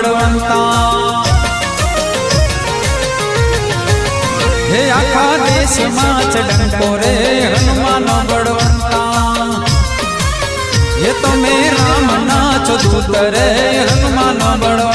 બળવંતા હે આખા દેશમાં છે ડંકો રે હનુમાન બળવંતા હે તમે રામના છો દૂત રે હનુમાન બળવંતા